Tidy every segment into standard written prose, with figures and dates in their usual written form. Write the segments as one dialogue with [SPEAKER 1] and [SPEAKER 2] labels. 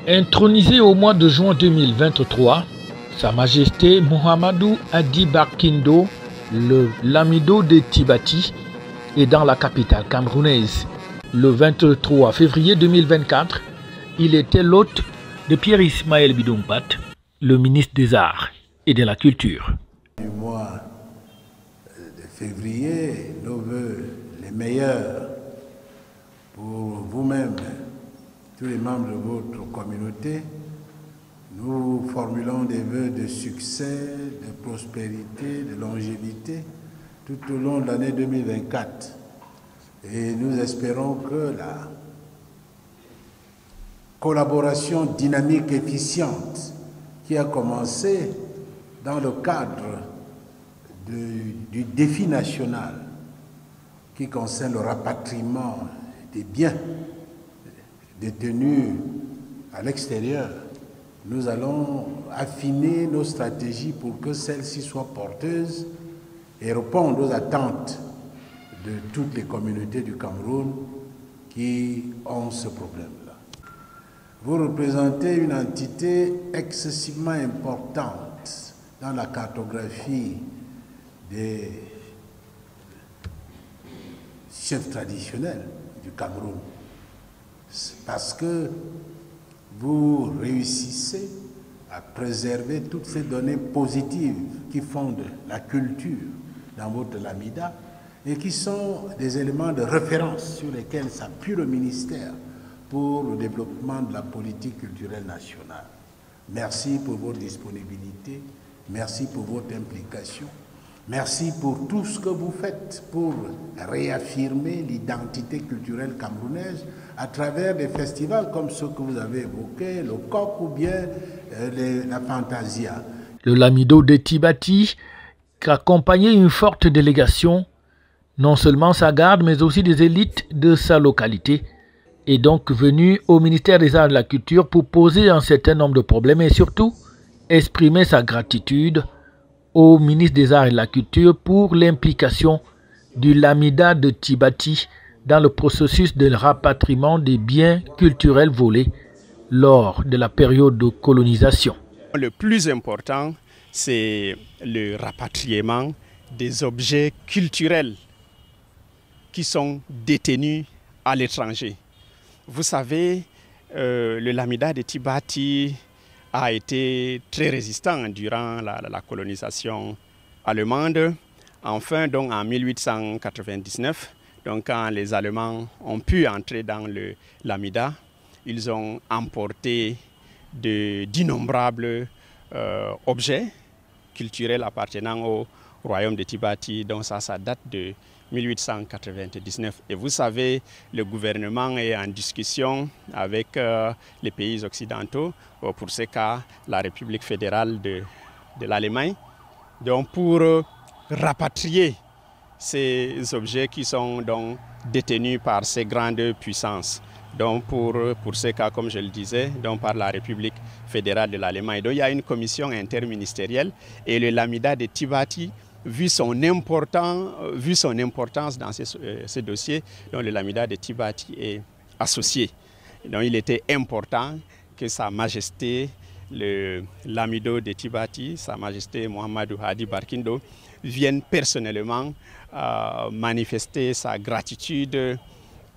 [SPEAKER 1] Intronisé au mois de juin 2023, Sa Majesté Mohamedou Hadi Barkindo, le Lamido de Tibati, est dans la capitale camerounaise. Le 23 février 2024, il était l'hôte de Pierre Ismaël Bidongpat, le ministre des Arts et de la Culture.
[SPEAKER 2] Du mois de février, nos voeux les meilleurs pour vous-même, tous les membres de votre communauté. Nous formulons des vœux de succès, de prospérité, de longévité tout au long de l'année 2024. Et nous espérons que la collaboration dynamique et efficiente qui a commencé dans le cadre du défi national qui concerne le rapatriement des biens détenus à l'extérieur, nous allons affiner nos stratégies pour que celles-ci soient porteuses et répondent aux attentes de toutes les communautés du Cameroun qui ont ce problème-là. Vous représentez une entité excessivement importante dans la cartographie des chefs traditionnels du Cameroun, parce que vous réussissez à préserver toutes ces données positives qui fondent la culture dans votre Lamida et qui sont des éléments de référence sur lesquels s'appuie le ministère pour le développement de la politique culturelle nationale. Merci pour votre disponibilité, merci pour votre implication, merci pour tout ce que vous faites pour réaffirmer l'identité culturelle camerounaise à travers des festivals comme ceux que vous avez évoqués, le Coq ou bien la Fantasia.
[SPEAKER 1] Le Lamido de Tibati accompagnait une forte délégation, non seulement sa garde, mais aussi des élites de sa localité, est donc venu au ministère des Arts et de la Culture pour poser un certain nombre de problèmes et surtout exprimer sa gratitude au ministre des Arts et de la Culture pour l'implication du Lamida de Tibati dans le processus de rapatriement des biens culturels volés lors de la période de colonisation.
[SPEAKER 3] Le plus important, c'est le rapatriement des objets culturels qui sont détenus à l'étranger. Vous savez, le Lamida de Tibati a été très résistant durant la colonisation allemande. Enfin, donc en 1899, donc quand les Allemands ont pu entrer dans le Lamida, ils ont emporté d'innombrables objets culturels appartenant au royaume de Tibati. Donc ça date de 1899. Et vous savez, le gouvernement est en discussion avec les pays occidentaux, pour ce cas, la République fédérale de l'Allemagne, donc pour rapatrier ces objets qui sont donc détenus par ces grandes puissances. Donc pour ce cas, comme je le disais, donc par la République fédérale de l'Allemagne. Donc il y a une commission interministérielle et le Lamida de Tibati, vu son importance dans ce dossier, donc le Lamida de Tibati est associé. Donc il était important que Sa Majesté, le Lamido de Tibati, Sa Majesté Mohamedou Hadi Barkindo, vienne personnellement manifester sa gratitude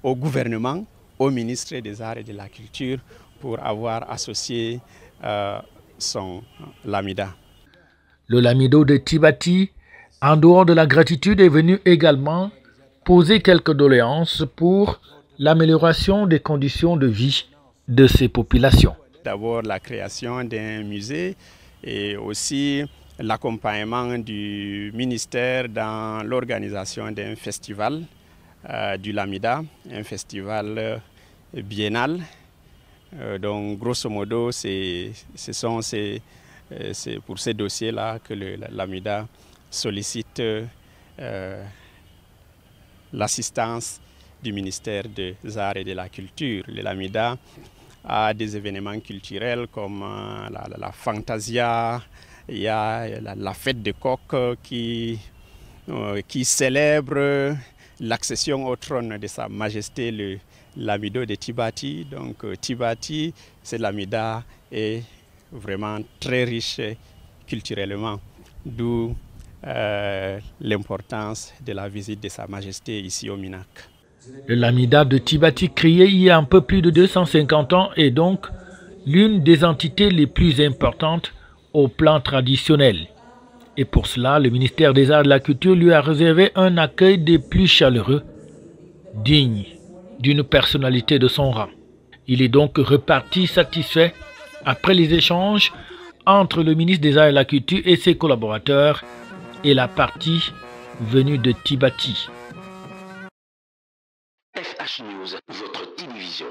[SPEAKER 3] au gouvernement, au ministre des Arts et de la Culture pour avoir associé son Lamida.
[SPEAKER 1] Le Lamido de Tibati, en dehors de la gratitude, est venu également poser quelques doléances pour l'amélioration des conditions de vie de ces populations.
[SPEAKER 3] D'abord la création d'un musée et aussi l'accompagnement du ministère dans l'organisation d'un festival du Lamida, un festival biennal. Donc grosso modo, c'est pour ces dossiers-là que le Lamida sollicite l'assistance du ministère des Arts et de la Culture. Le Lamida a des événements culturels comme la Fantasia, il y a la fête de coq qui célèbre l'accession au trône de Sa Majesté l'Amido de Tibati. Donc Tibati, c'est l'Amida, est vraiment très riche culturellement, d'où l'importance de la visite de Sa Majesté ici au Minac.
[SPEAKER 1] Le Lamida de Tibati, créé il y a un peu plus de 250 ans, est donc l'une des entités les plus importantes au plan traditionnel. Et pour cela, le ministère des Arts et de la Culture lui a réservé un accueil des plus chaleureux, digne d'une personnalité de son rang. Il est donc reparti satisfait après les échanges entre le ministre des Arts et de la Culture et ses collaborateurs et la partie venue de Tibati.
[SPEAKER 4] FH News, votre télévision.